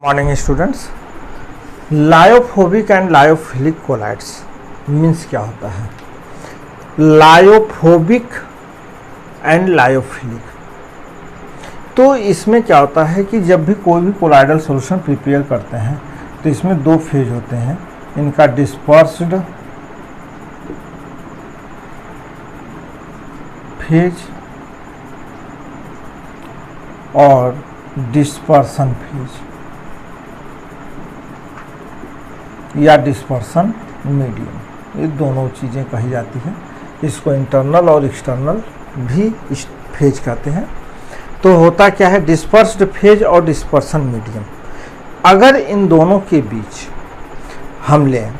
Morning students, lyophobic and lyophilic colloids means क्या होता है? लायोफोबिक एंड लायोफिलिक, तो इसमें क्या होता है कि जब भी कोई भी कोलाइडल सॉल्यूशन प्रिपेयर करते हैं तो इसमें दो फेज होते हैं, इनका डिस्पर्स्ड फेज और डिस्पर्सन फेज या डिस्पर्सन मीडियम, ये दोनों चीज़ें कही जाती हैं। इसको इंटरनल और एक्सटर्नल भी इस फेज कहते हैं। तो होता क्या है, डिस्पर्स्ड फेज और डिस्पर्सन मीडियम, अगर इन दोनों के बीच हम लें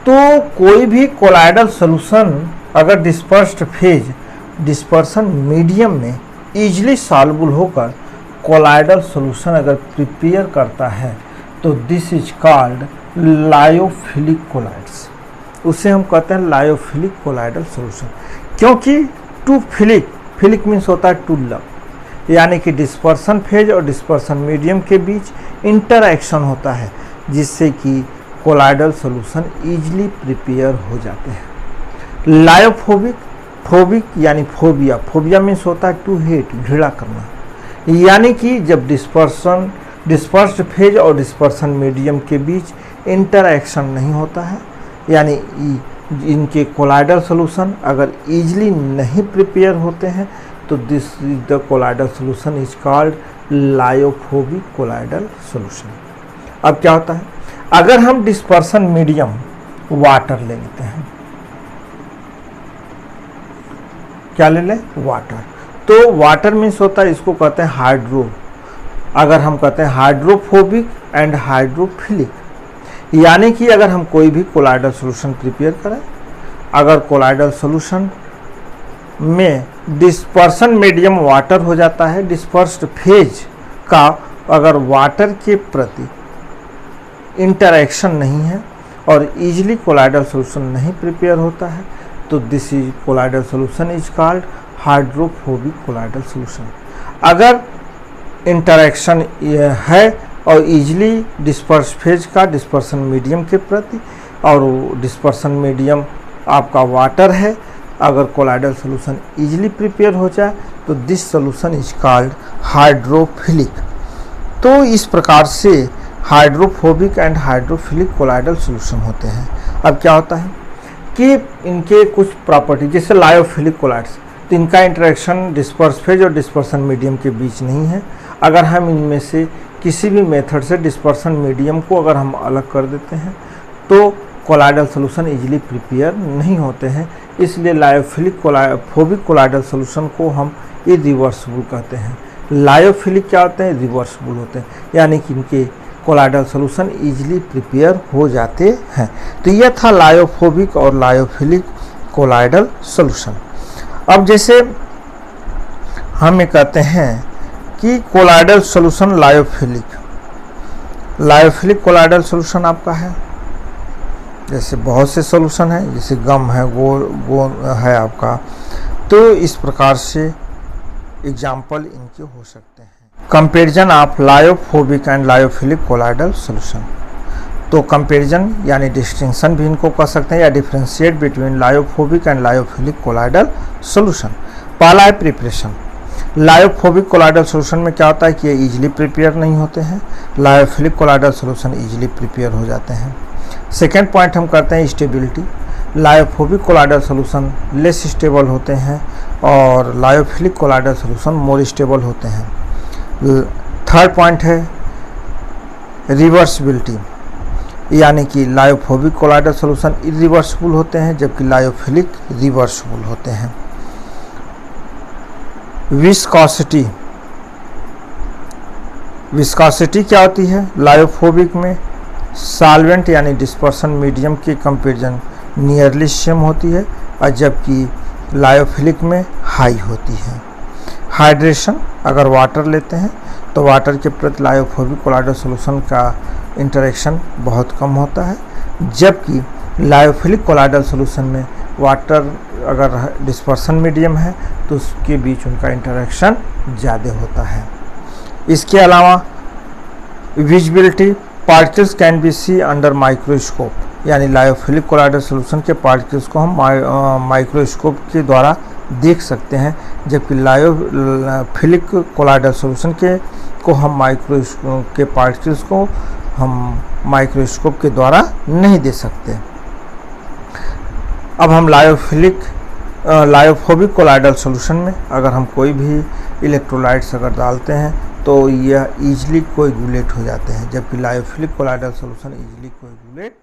तो कोई भी कोलाइडल सॉल्यूशन अगर डिस्पर्स्ड फेज डिस्पर्सन मीडियम में ईजिली सॉल्युबल होकर कोलाइडल सॉल्यूशन अगर प्रिपेयर करता है तो this is called lyophilic colloids. उसे हम कहते हैं लायोफिलिक कोलाइडल सॉल्यूशन, क्योंकि टू फिलिक, फिलिक मीन्स होता है टू लव, यानी कि डिस्पर्सन फेज और डिस्पर्सन मीडियम के बीच इंटरएक्शन होता है जिससे कि कोलाइडल सॉल्यूशन ईजिली प्रिपेयर हो जाते हैं। लायोफोबिक, फोबिक यानी फोबिया, फोबिया मीन्स होता है टू हेट, घृणा करना, यानी कि जब डिस्पर्स्ड फेज और डिस्पर्सन मीडियम के बीच इंटरएक्शन नहीं होता है, यानी इनके कोलाइडल सॉल्यूशन अगर ईजिली नहीं प्रिपेयर होते हैं तो this is the colloidal solution is called lyophobic colloidal solution. अब क्या होता है, अगर हम डिस्पर्सन मीडियम वाटर ले लेते हैं, क्या ले लें? वाटर। तो वाटर मीन्स होता है, इसको कहते हैं हाइड्रो, अगर हम कहते हैं हाइड्रोफोबिक एंड हाइड्रोफिलिक, यानी कि अगर हम कोई भी कोलाइडल सॉल्यूशन प्रिपेयर करें, अगर कोलाइडल सॉल्यूशन में डिस्पर्सन मीडियम वाटर हो जाता है, डिस्पर्स्ड फेज का अगर वाटर के प्रति इंटरएक्शन नहीं है और इजीली कोलाइडल सॉल्यूशन नहीं प्रिपेयर होता है तो this is colloidal solution is called hydrophobic colloidal solution. अगर इंटरएक्शन है और इजीली डिस्पर्स फेज का डिस्पर्सन मीडियम के प्रति और डिस्पर्सन मीडियम आपका वाटर है, अगर कोलाइडल सॉल्यूशन इजीली प्रिपेयर हो जाए तो this solution is called hydrophilic. तो इस प्रकार से hydrophobic and hydrophilic colloidal solution होते हैं। अब क्या होता है कि इनके कुछ प्रॉपर्टी, जैसे लायोफिलिक कोलाइड्स, तो इनका इंटरेक्शन डिस्पर्स फेज और डिस्पर्सन मीडियम के बीच नहीं है। अगर हम इनमें से किसी भी मेथड से डिस्पर्सन मीडियम को अगर हम अलग कर देते हैं तो कोलाइडल सॉल्यूशन इजीली प्रिपेयर नहीं होते हैं, इसलिए लायोफिलिक फोबिक कोलाइडल सॉल्यूशन को हम इरिवर्सिबल कहते हैं। लायोफिलिक क्या होते हैं? रिवर्सिबल होते हैं, यानी कि इनके कोलाइडल सॉल्यूशन इजीली प्रिपेयर हो जाते हैं। तो यह था लायोफोबिक और लायोफिलिक कोलाइडल सॉल्यूशन। अब जैसे हम ये कहते हैं कि colloidal solution lyophilic, lyophilic colloidal solution आपका है, जैसे बहुत से सॉल्यूशन है, जैसे गम है, वो है आपका, तो इस प्रकार से एग्जाम्पल इनके हो सकते हैं। Comparison of lyophobic and lyophilic colloidal solution, तो कंपैरिजन यानी डिस्टिंक्शन भी इनको कर सकते हैं या differentiate between lyophobic and lyophilic colloidal solution. पहला है प्रिपरेशन। लायोफोबिक कोलाइडल सॉल्यूशन में क्या होता है कि ये इजीली प्रिपेयर नहीं होते हैं, lyophilic colloidal solution easily prepare हो जाते हैं। सेकेंड पॉइंट हम करते हैं stability. Lyophobic colloidal solution less stable होते हैं और lyophilic colloidal solution more stable होते हैं। थर्ड पॉइंट है रिवर्सिबिलिटी, यानी कि लायोफोबिक कोलाइडल सॉल्यूशन इरिवर्सिबल होते हैं जबकि लायोफिलिक रिवर्सिबल होते हैं। विस्कोसिटी, विस्कोसिटी क्या होती है? लायोफोबिक में सॉल्वेंट यानी डिस्पर्सन मीडियम के कंपैरिजन नियरली सेम होती है और जबकि लायोफिलिक में हाई होती है। हाइड्रेशन, अगर वाटर लेते हैं तो वाटर के प्रति लायोफोबिक कोलाइडल सॉल्यूशन का इंटरेक्शन बहुत कम होता है, जबकि लायोफिलिक कोलाइडल सॉल्यूशन में वाटर अगर डिस्पर्सन मीडियम है तो उसके बीच उनका इंटरेक्शन ज़्यादा होता है। इसके अलावा visibility, particles can be see under microscope, यानी लायोफिलिक कोलाइडल सॉल्यूशन के पार्टिकल्स को हम माइक्रोस्कोप के द्वारा देख सकते हैं, जबकि लायोफिलिक कोलाइडल सॉल्यूशन को हम पार्टिकल्स को हम माइक्रोस्कोप के द्वारा नहीं दे सकते। अब हम लायोफोबिक कोलाइडल सॉल्यूशन में अगर हम कोई भी इलेक्ट्रोलाइट्स अगर डालते हैं तो यह ईजिली कोएगुलेट हो जाते हैं, जबकि lyophilic colloidal solution easily coagulate